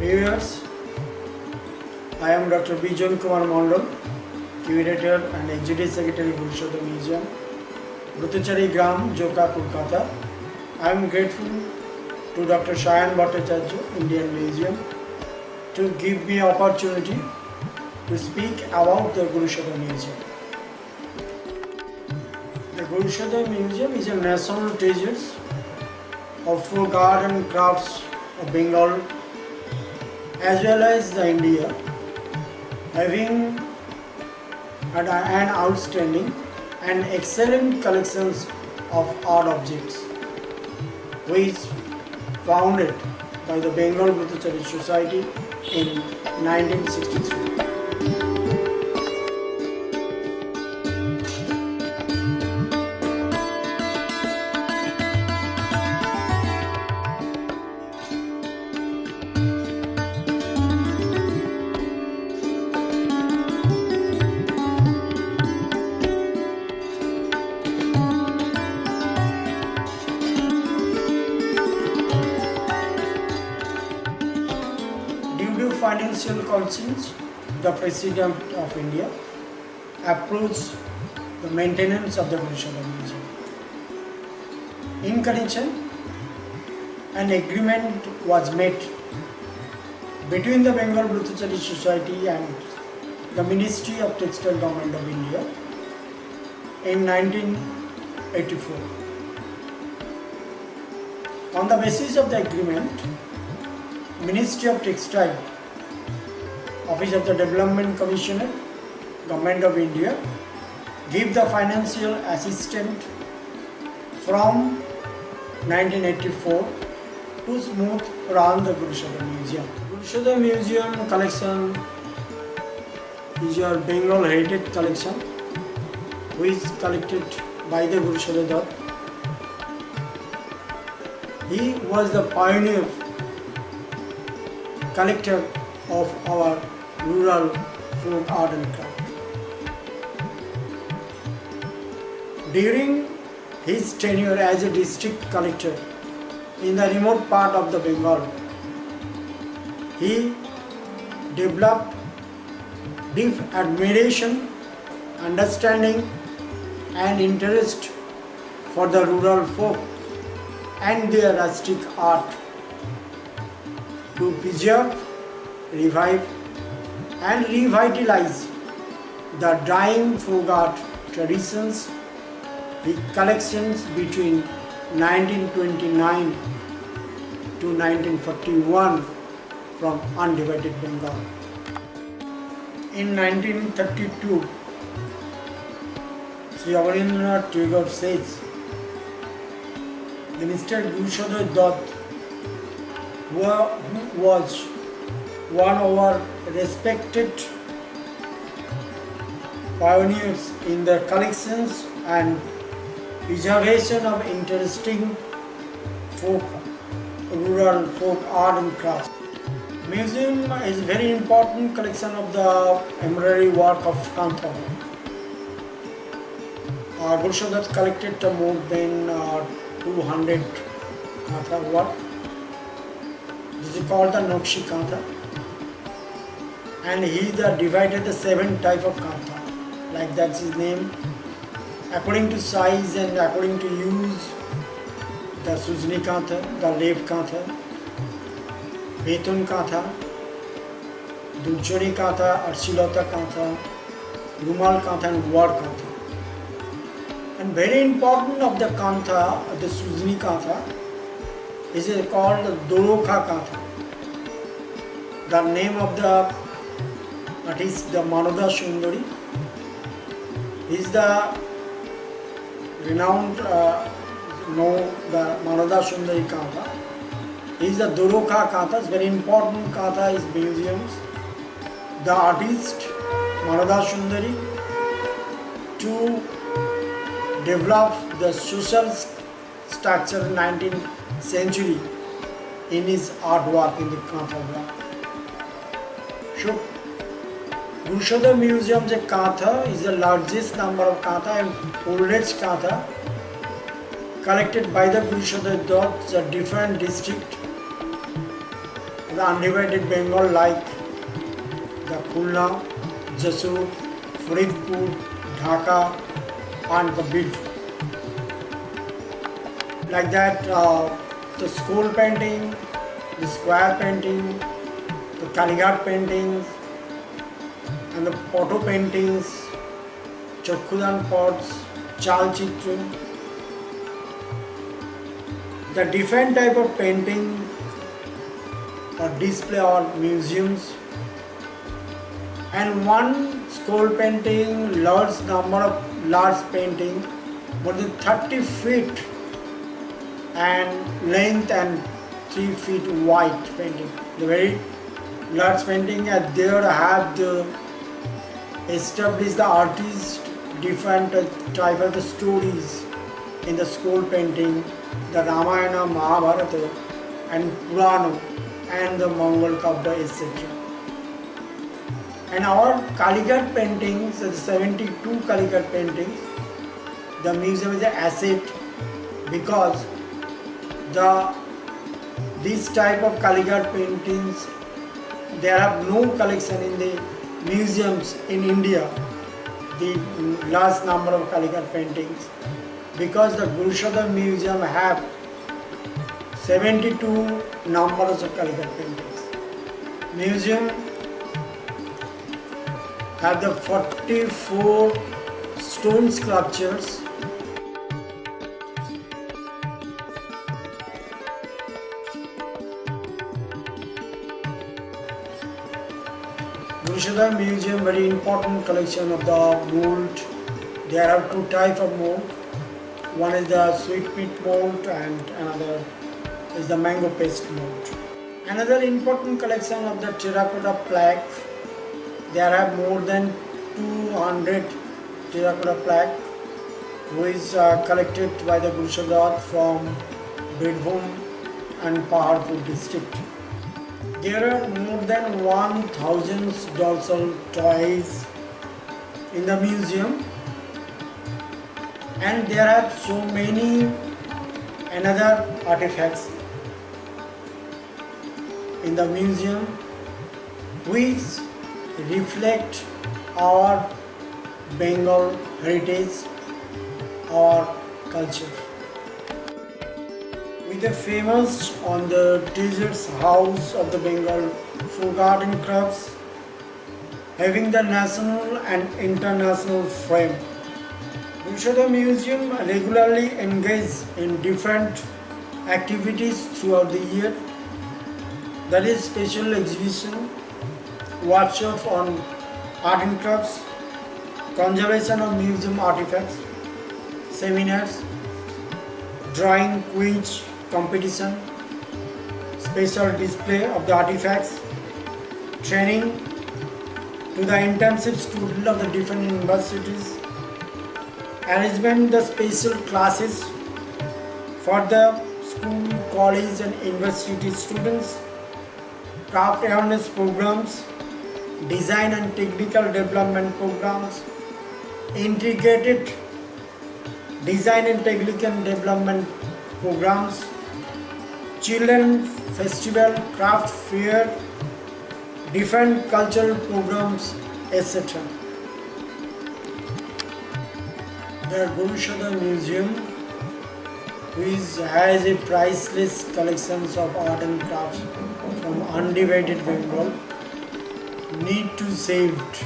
Viewers, I am Dr. Bijon Kumar Mondal, Curator and Executive Secretary Gurushoda Museum, Bhuttachari Gram, Joka, Kolkata. I am grateful to Dr. Shayan Bhattacharya, Indian Museum, to give me opportunity to speak about the Gurushoda Museum. The Gurushoda Museum is a national treasure of folk art and crafts of Bengal as well as the India, having an outstanding and excellent collections of art objects, which founded by the Bengal Bhuttachari Society in 1963. Due to financial constraints, the President of India approves the maintenance of the Gurushoda Museum. In connection, an agreement was made between the Bengal Bhuttachari Society and the Ministry of Textile Government of India in 1984. On the basis of the agreement, Ministry of Textile, Office of the Development Commissioner, Government of India, give the financial assistance from 1984 to smooth run the Gurushoda Museum. Gurushoda Museum collection is your Bengal heritage collection, which is collected by the Gurushoda Dutt. He was the pioneer collector of our rural folk art and craft. During his tenure as a district collector in the remote part of the Bengal, he developed deep admiration, understanding and interest for the rural folk and their rustic art to preserve, revive and revitalize the dying folk art traditions with collections between 1929 to 1941 from undivided Bengal. In 1932, Sri Rabindranath Tagore says, the Mr. Gurushoda Dutt, who was one of our respected pioneers in the collections and preservation of interesting rural folk art and crafts. Museum is a very important collection of the embroidery work of Kantha. Gurushoda Dutt collected more than 200 Kantha work. This is called the Nokshi Kantha, and he divided the 7 type of Kantha, like that's his name, according to size and according to use. The Sujni Kantha, the Lep Kantha, Betun Kantha, Dulchori Kantha, Arshilata Kantha, Rumal Kantha and Ward Kantha. And very important of the Kantha, the Sujni Kantha, is called Dorokha Kantha. The name of the artist, the Manoda Sundari, is the renowned the Manoda Sundari Kantha. Is the Dorokha Kantha, very important Kantha is museums. The artist Manoda Sundari to develop the social structure in 19th century in his artwork in the Kantha work. So, Gurushoda Museum's Kantha is the largest number of Kantha and oldest Kantha collected by the Gurushoda Dutt, the different district the undivided Bengal like the Khulna, Jasur, Faridpur, Dhaka and the Bid. Like that, the scroll painting, the square painting, the Kalighat paintings and the photo paintings, Chakkudan pots, Chal Chitra, the different type of painting or display or museums, and one scroll painting, large number of large painting, more than 30 feet and length and 3 feet wide painting. The very large painting, and there have the established the artist different type of the stories in the scroll painting, the Ramayana, Mahabharata and Purana and the Mongol Kavya, etc. And our Kalighat paintings, the 72 Kalighat paintings, the museum is an asset because this type of Kalighat paintings, there are no collection in the museums in India, the large number of Kalighat paintings, because the Gurushoda Museum have 72 numbers of Kalighat paintings. Museum have the 44 stone sculptures, Gurushoda Museum very important collection of the mold. There are two types of mold. One is the sweetmeat mold and another is the mango paste mold. Another important collection of the terracotta plaque. There are more than 200 terracotta plaque which is collected by the Gurushoda from Birbhum and Paharpur district. There are more than 1000 dorsal toys in the museum, and there are so many another artifacts in the museum which reflect our Bengal heritage, our culture. With the famous on the Teacher's House of the Bengal folk art and crafts, having the national and international frame. Gurushoda Museum regularly engages in different activities throughout the year. That is special exhibition, workshop on art and crafts, conservation of museum artifacts, seminars, drawing quiz competition, special display of the artifacts, training to the intensive students of the different universities, arrangement the special classes for the school, college and university students, craft awareness programs, design and technical development programs, integrated design and technical development programs, children festival, craft fair, different cultural programs, etc. The Gurushoda Museum, which has a priceless collections of art and crafts from undivided Bengal, need to saved